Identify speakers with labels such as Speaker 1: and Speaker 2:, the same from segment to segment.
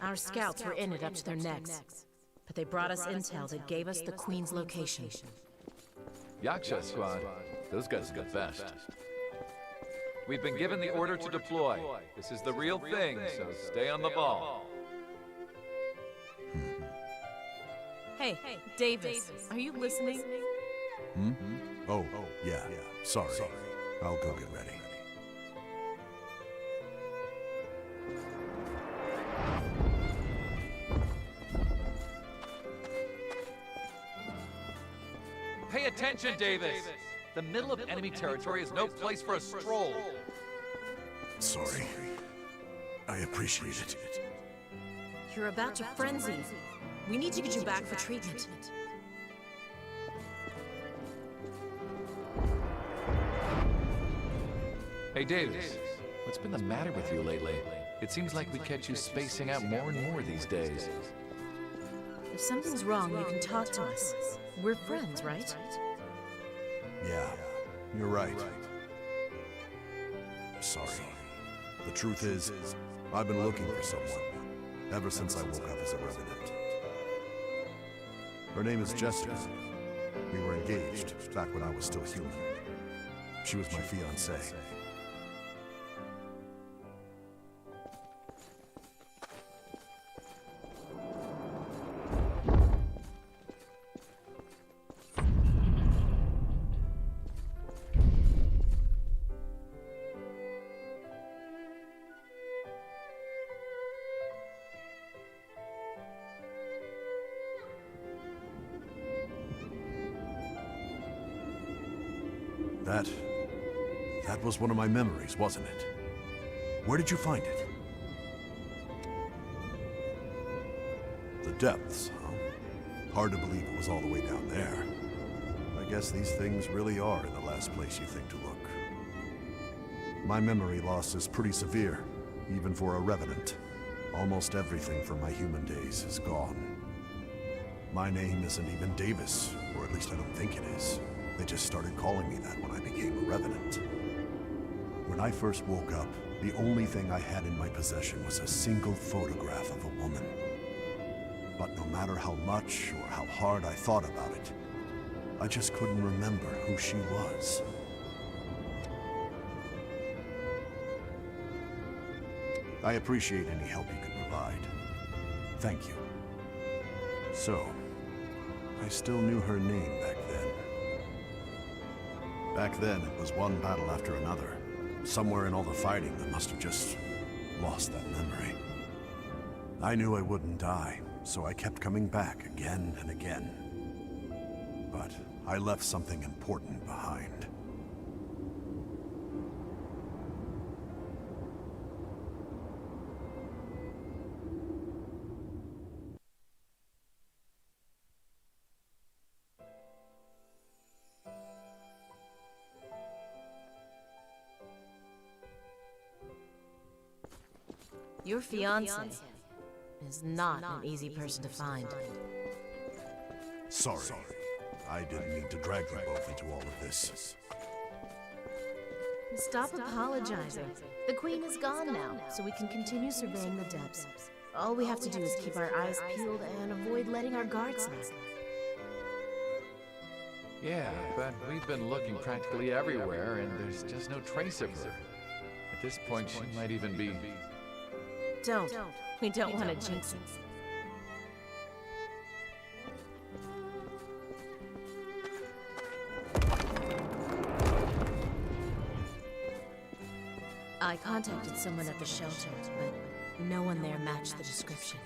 Speaker 1: Our scouts were in it up to their necks, but they brought us intel that gave us the Queen's location.
Speaker 2: Yaksha squad, those guys are the best. We've been given the order to deploy. This is the real thing, so stay on the ball.
Speaker 1: Hey, Davis, are you listening?
Speaker 3: Oh, yeah. Sorry. I'll go get ready.
Speaker 2: Pay attention, Davis! The middle of enemy territory is no place for a stroll.
Speaker 3: Sorry. I appreciate it.
Speaker 1: You're about to frenzy. We need to get you back for treatment.
Speaker 2: Hey, Davis. What's been the matter with you lately? It seems like we catch you spacing out more and more these days.
Speaker 1: If something's wrong, you can talk to us. We're friends, right?
Speaker 3: Yeah, you're right. Sorry. The truth is, I've been looking for someone ever since I woke up as a Revenant. Her name is Jessica. We were engaged back when I was still human. She was my fiancée. That was one of my memories, wasn't it? Where did you find it? The depths, huh? Hard to believe it was all the way down there. I guess these things really are in the last place you think to look. My memory loss is pretty severe, even for a Revenant. Almost everything from my human days is gone. My name isn't even Davis, or at least I don't think it is. They just started calling me that when I became a Revenant. When I first woke up, the only thing I had in my possession was a single photograph of a woman. But no matter how much or how hard I thought about it, I just couldn't remember who she was. I appreciate any help you can provide. Thank you. So, I still knew her name back then. Back then, it was one battle after another. Somewhere in all the fighting, I must have just lost that memory. I knew I wouldn't die, so I kept coming back again and again. But I left something important behind.
Speaker 1: Your fiancé is not an easy person to find.
Speaker 3: Sorry. I didn't mean to drag you both into all of this.
Speaker 1: Stop apologizing. The Queen is gone now, so we can continue surveying the depths. All we have to do is keep our eyes peeled and avoid letting our guards down.
Speaker 2: Yeah, but we've been looking practically everywhere, and there's just no trace of her. At this point, she might even be...
Speaker 1: Don't. We don't want to jinx it. I contacted someone at the shelter, but no one there matched the description.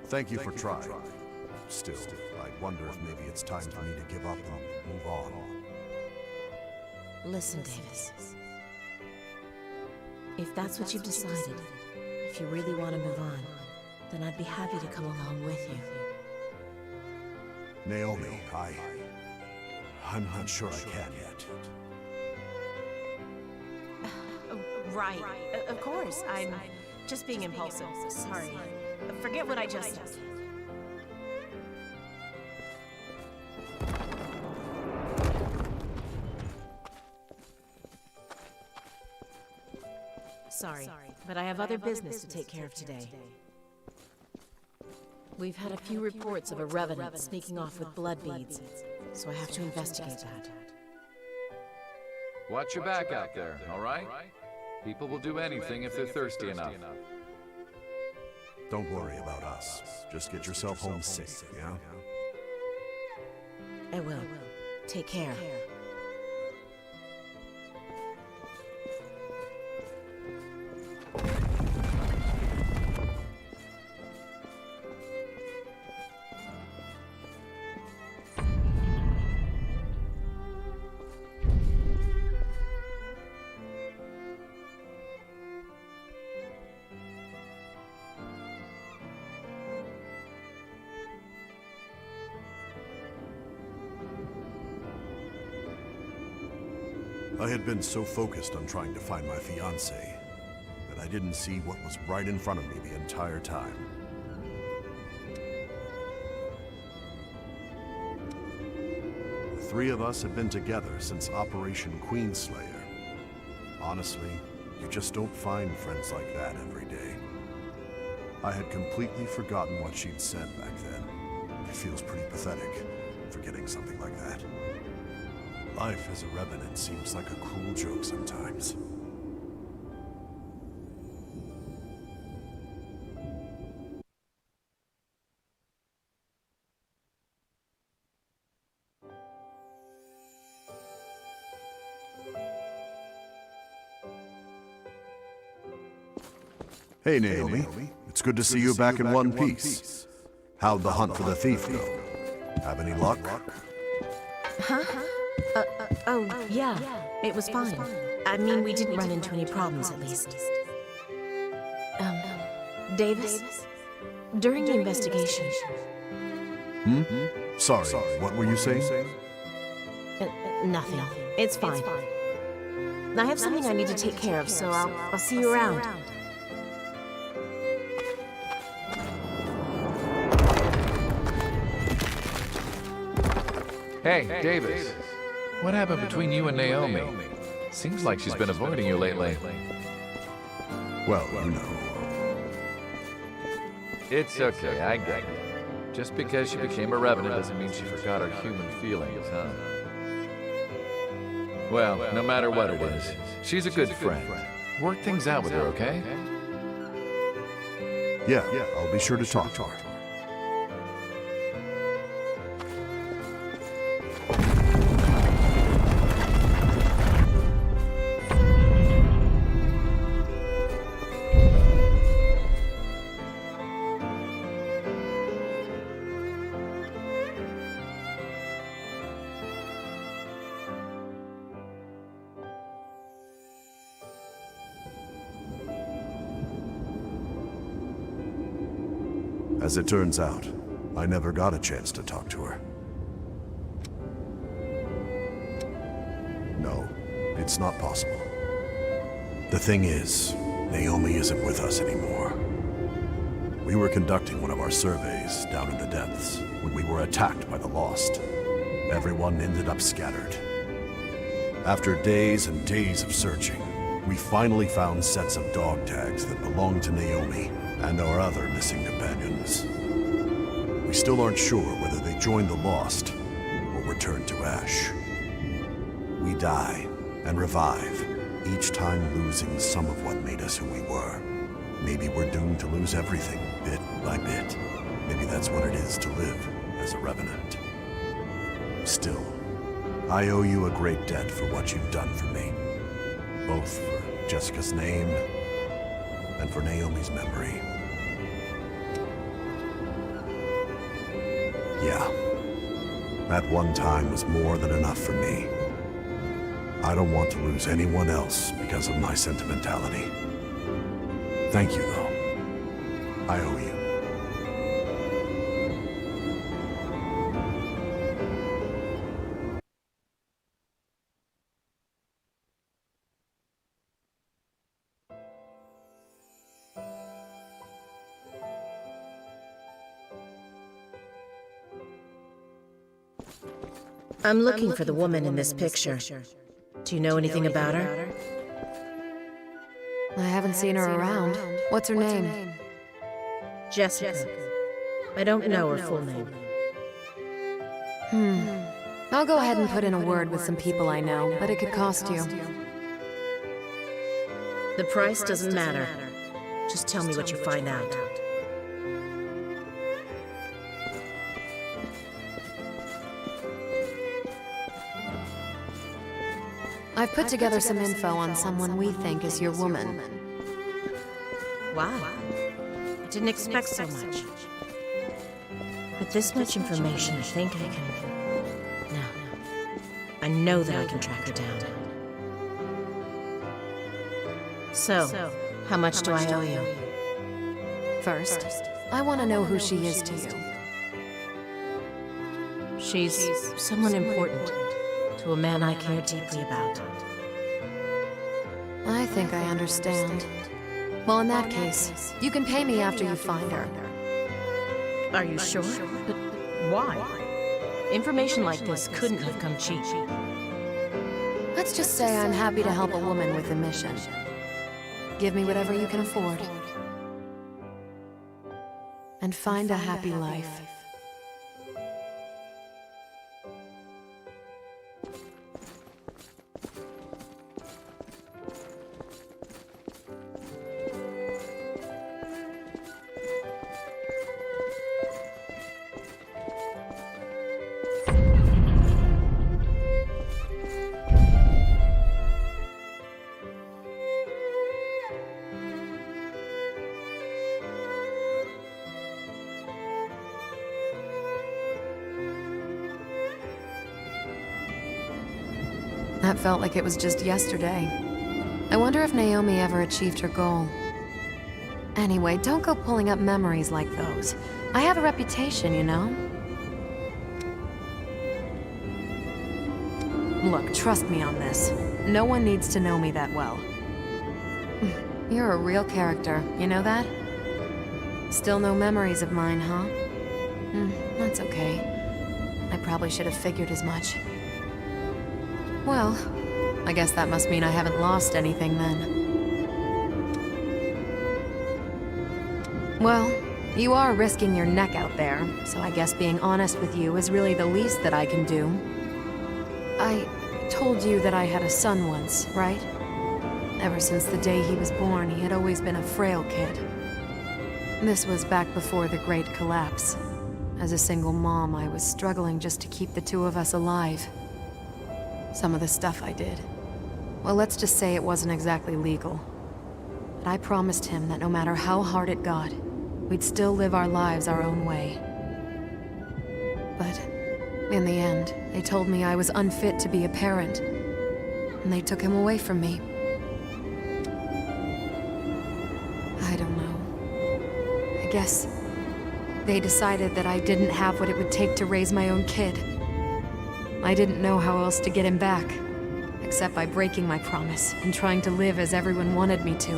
Speaker 3: Thank you for trying. Still, I wonder if maybe it's time for me to give up and move on.
Speaker 1: Listen, Davis. If that's what you've decided, if you really want to move on, then I'd be happy to come along with you.
Speaker 3: Naomi, I'm not sure I can yet.
Speaker 1: Right. Of course. I'm just being impulsive. Sorry. Forget what I just said. Sorry, but I have other business to take care of today. We've had a few reports of a Revenant sneaking off with blood beads, so I have to investigate that.
Speaker 2: Watch your back out there, all right? People will do anything if they're thirsty enough.
Speaker 3: Don't worry about us. Just get yourself home safe, yeah?
Speaker 1: I will. Take care.
Speaker 3: I had been so focused on trying to find my fiancée that I didn't see what was right in front of me the entire time. The three of us had been together since Operation Queenslayer. Honestly, you just don't find friends like that every day. I had completely forgotten what she'd said back then. It feels pretty pathetic, forgetting something like that. Life as a Revenant seems like a cruel joke sometimes. Hey, Naomi. It's good to see you back in one piece. How'd the hunt for the thief go? Have any luck?
Speaker 1: Huh? Oh, yeah. It was fine. I mean, we didn't run into any problems, at least. Davis? During the investigation...
Speaker 3: Sorry, what were you saying?
Speaker 1: Nothing. It's fine. I have something I need to take care of, so I'll see you around.
Speaker 2: Hey, Davis. What happened between you and Naomi? Seems like she's been avoiding you lately.
Speaker 3: Well, you know.
Speaker 2: It's okay, I get it. Just because she became a Revenant doesn't mean she forgot her human feelings, huh? Well, no matter what it is, she's a good friend. Work things out with her, okay?
Speaker 3: Yeah, I'll be sure to talk to her. As it turns out, I never got a chance to talk to her. No, it's not possible. The thing is, Naomi isn't with us anymore. We were conducting one of our surveys down in the depths when we were attacked by the Lost. Everyone ended up scattered. After days and days of searching, we finally found sets of dog tags that belonged to Naomi and our other missing companions. We still aren't sure whether they joined the Lost or returned to ash. We die and revive, each time losing some of what made us who we were. Maybe we're doomed to lose everything, bit by bit. Maybe that's what it is to live as a Revenant. Still, I owe you a great debt for what you've done for me. Both for Jessica's name and for Naomi's memory. Yeah, that one time was more than enough for me. I don't want to lose anyone else because of my sentimentality. Thank you, though. I owe you.
Speaker 1: I'm looking for the woman in this picture. Do you know anything about her?
Speaker 4: I haven't seen her around. What's her name?
Speaker 1: Jessica. I don't know her full name.
Speaker 4: I'll go ahead and put in a word with some people I know, but it could cost you.
Speaker 1: The price doesn't matter. Just tell me what you find out.
Speaker 4: I've put together some info on someone we think is your woman.
Speaker 1: Wow. I didn't expect so much. With this much information, I think I can... No. I know that I can track her down. So, how much do I owe you?
Speaker 4: First, I want to know who she is to you.
Speaker 1: She's someone important to a man I care deeply about.
Speaker 4: I think I understand. Well, in that case, you can pay me after you find her.
Speaker 1: Are you sure? But why? Information like this couldn't have come cheap.
Speaker 4: Let's just say I'm happy to help a woman with a mission. Give me whatever you can afford. And find a happy life. That felt like it was just yesterday. I wonder if Naomi ever achieved her goal. Anyway, don't go pulling up memories like those. I have a reputation, you know? Look, trust me on this. No one needs to know me that well. You're a real character, you know that? Still no memories of mine, huh? That's okay. I probably should have figured as much. Well, I guess that must mean I haven't lost anything then. Well, you are risking your neck out there, so I guess being honest with you is really the least that I can do. I told you that I had a son once, right? Ever since the day he was born, he had always been a frail kid. This was back before the Great Collapse. As a single mom, I was struggling just to keep the two of us alive. Some of the stuff I did. Well, let's just say it wasn't exactly legal. But I promised him that no matter how hard it got, we'd still live our lives our own way. But in the end, they told me I was unfit to be a parent, and they took him away from me. I don't know. I guess they decided that I didn't have what it would take to raise my own kid. I didn't know how else to get him back, except by breaking my promise and trying to live as everyone wanted me to.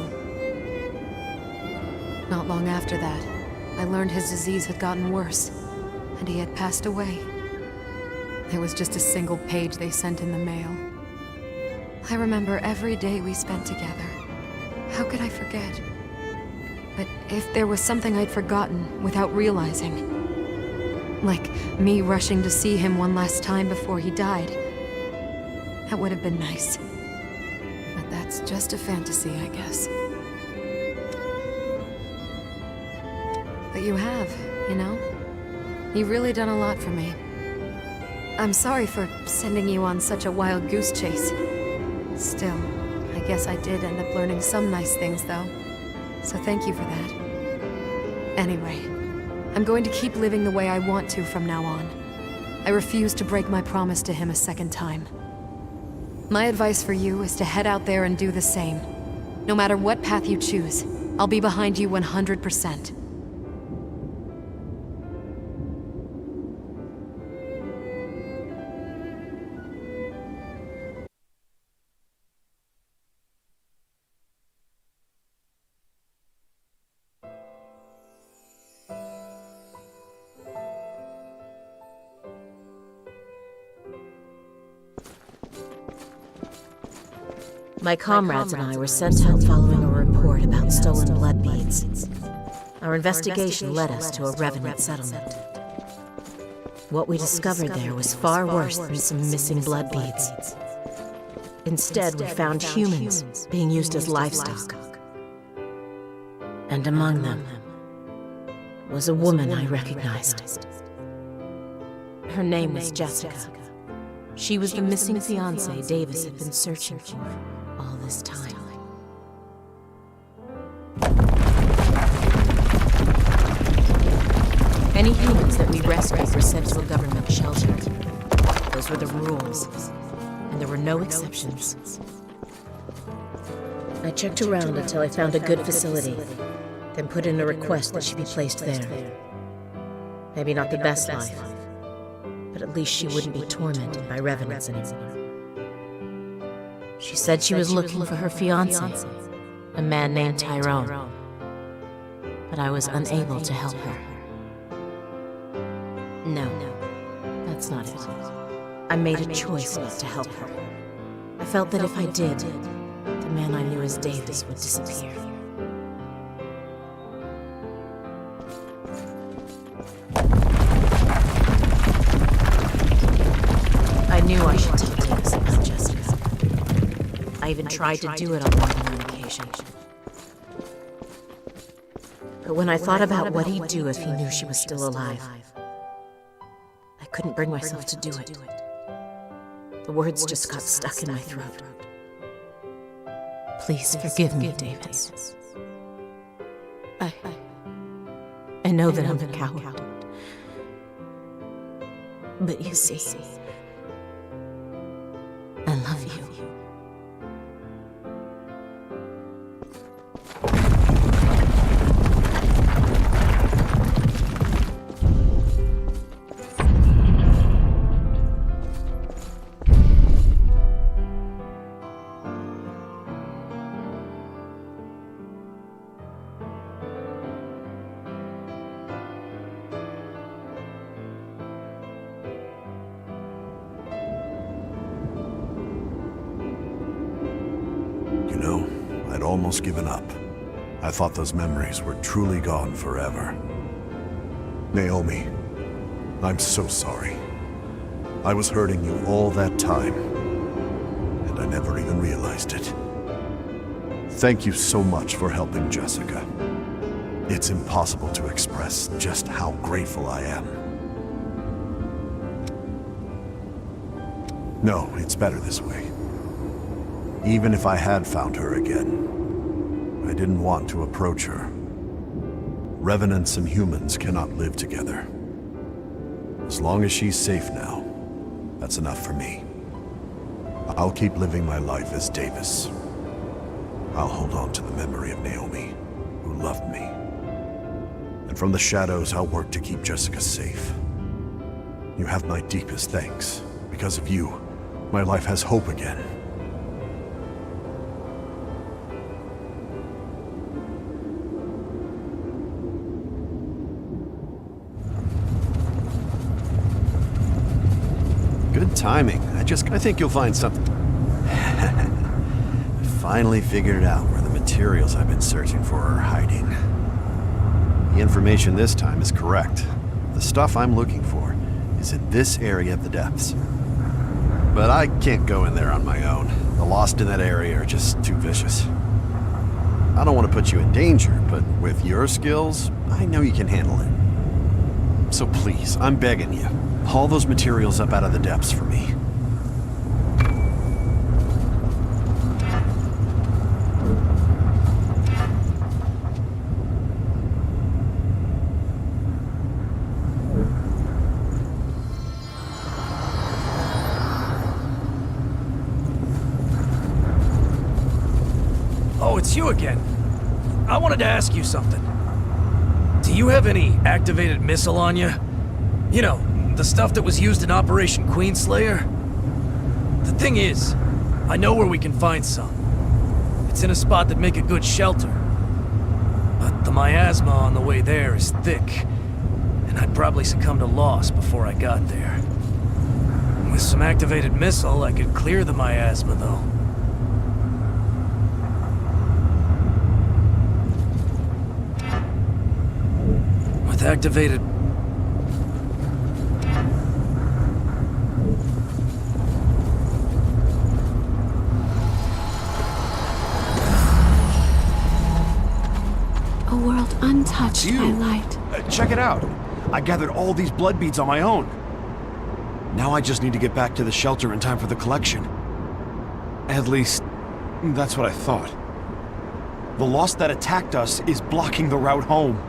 Speaker 4: Not long after that, I learned his disease had gotten worse, and he had passed away. It was just a single page they sent in the mail. I remember every day we spent together. How could I forget? But if there was something I'd forgotten without realizing, like me rushing to see him one last time before he died, that would have been nice. But that's just a fantasy, I guess. But you have, you know? You've really done a lot for me. I'm sorry for sending you on such a wild goose chase. Still, I guess I did end up learning some nice things, though. So thank you for that. Anyway, I'm going to keep living the way I want to from now on. I refuse to break my promise to him a second time. My advice for you is to head out there and do the same. No matter what path you choose, I'll be behind you 100%.
Speaker 1: My comrades and I were sent out following a report about stolen blood beads. Our investigation led us to a Revenant settlement. What we discovered there was far worse than some missing blood beads. Instead, we found humans being used as livestock. And among them was a woman I recognized. Her name was Jessica. She was the missing fiancé Davis had been searching for all this time. Any humans that we rescued were sent to a government shelter. Those were the rules, and there were no exceptions. I checked around until I found a good facility, then put in a request that she be placed there. Maybe not the best life, but at least she wouldn't be tormented by revenants anymore. She said she was looking for her fiancé, a man named Tyrone, but I was unable to help her. No, that's not it. I made a choice not to help her. I felt that if I did, the man I knew as Davis would disappear. I knew I should tell Davis about Jessica. I even tried to do it on more than one occasion. But when I thought about what he'd do if he knew she was still alive, I couldn't bring myself to do it. The words just got stuck in my throat. Please forgive me, Davis. I know that I'm a coward. But you see, I love you.
Speaker 3: You know, I'd almost given up. I thought those memories were truly gone forever. Naomi, I'm so sorry. I was hurting you all that time, and I never even realized it. Thank you so much for helping Jessica. It's impossible to express just how grateful I am. No, it's better this way. Even if I had found her again, I didn't want to approach her. Revenants and humans cannot live together. As long as she's safe now, that's enough for me. I'll keep living my life as Davis. I'll hold on to the memory of Naomi, who loved me. And from the shadows, I'll work to keep Jessica safe. You have my deepest thanks. Because of you, my life has hope again. Good timing. I think you'll find something. I finally figured out where the materials I've been searching for are hiding. The information this time is correct. The stuff I'm looking for is in this area of the depths. But I can't go in there on my own. The lost in that area are just too vicious. I don't want to put you in danger, but with your skills, I know you can handle it. So please, I'm begging you, haul those materials up out of the depths for me.
Speaker 5: Oh, it's you again. I wanted to ask you something. Do you have any activated missile on you? You know, the stuff that was used in Operation Queenslayer? The thing is, I know where we can find some. It's in a spot that'd make a good shelter. But the miasma on the way there is thick, and I'd probably succumb to loss before I got there. With some activated missile, I could clear the miasma, though. activated...
Speaker 4: A world untouched by light.
Speaker 3: Check it out. I gathered all these blood beads on my own. Now I just need to get back to the shelter in time for the collection. At least, that's what I thought. The Lost that attacked us is blocking the route home.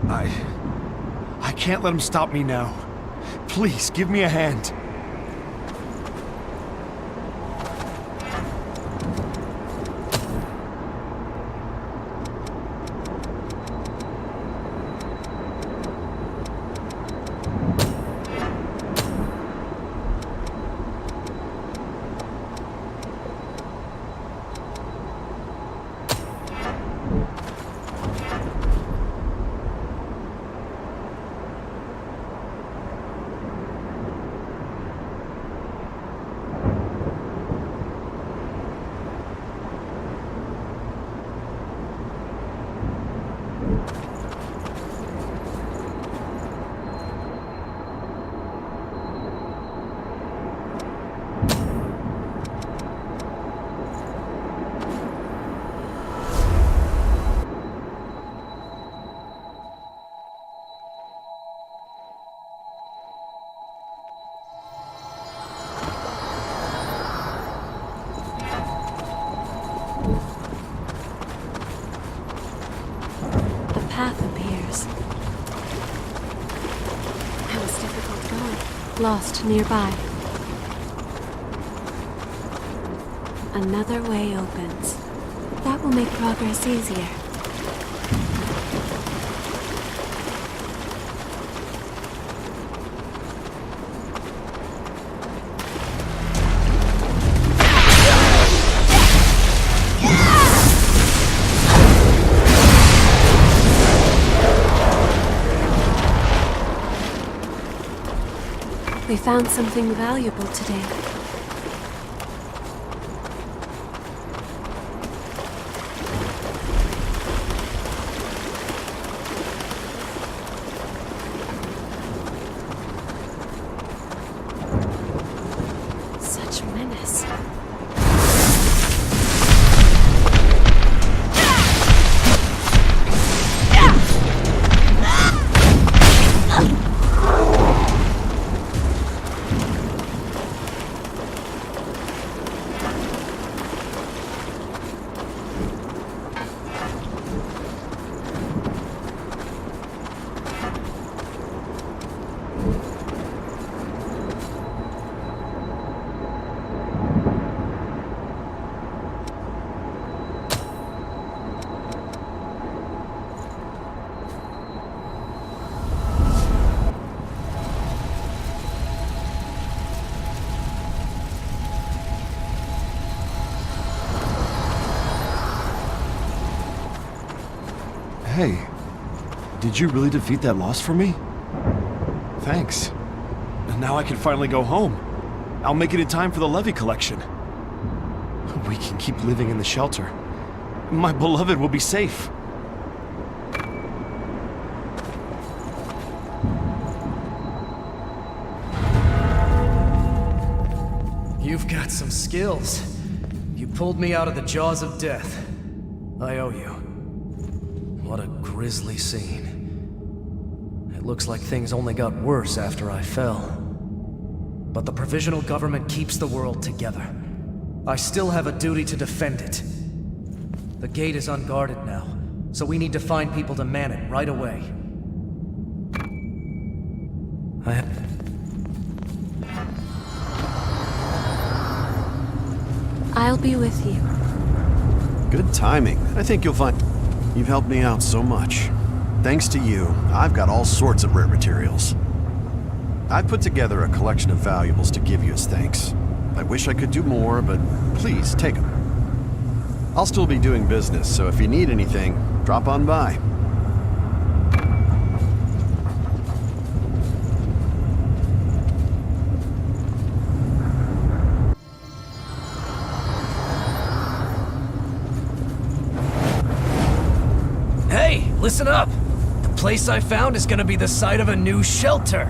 Speaker 3: I can't let him stop me now. Please, give me a hand.
Speaker 4: Lost nearby. Another way opens. That will make progress easier. We found something valuable today. Such menace.
Speaker 3: Hey, did you really defeat that Lost for me? Thanks. Now I can finally go home. I'll make it in time for the Levy collection. We can keep living in the shelter. My beloved will be safe.
Speaker 5: You've got some skills. You pulled me out of the jaws of death. I owe you. What a grisly scene. It looks like things only got worse after I fell. But the provisional government keeps the world together. I still have a duty to defend it. The gate is unguarded now, so we need to find people to man it right away.
Speaker 4: I'll be with you.
Speaker 3: Good timing. I think you'll find... You've helped me out so much. Thanks to you, I've got all sorts of rare materials. I've put together a collection of valuables to give you as thanks. I wish I could do more, but please, take them. I'll still be doing business, so if you need anything, drop on by.
Speaker 5: Hey, listen up! The place I found is gonna be the site of a new shelter.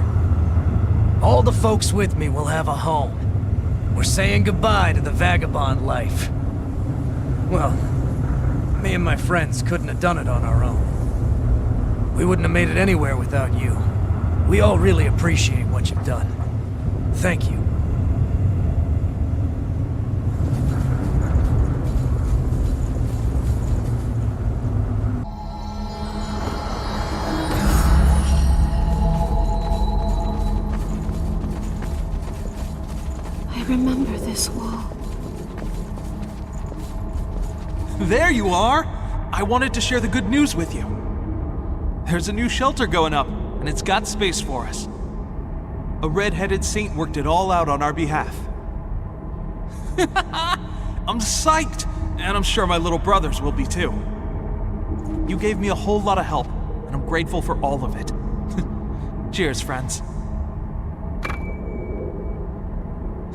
Speaker 5: All the folks with me will have a home. We're saying goodbye to the vagabond life. Well, me and my friends couldn't have done it on our own. We wouldn't have made it anywhere without you. We all really appreciate what you've done. Thank you.
Speaker 4: I remember this wall.
Speaker 6: There you are! I wanted to share the good news with you. There's a new shelter going up, and it's got space for us. A red-headed saint worked it all out on our behalf. I'm psyched, and I'm sure my little brothers will be too. You gave me a whole lot of help, and I'm grateful for all of it. Cheers, friends.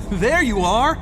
Speaker 6: There you are!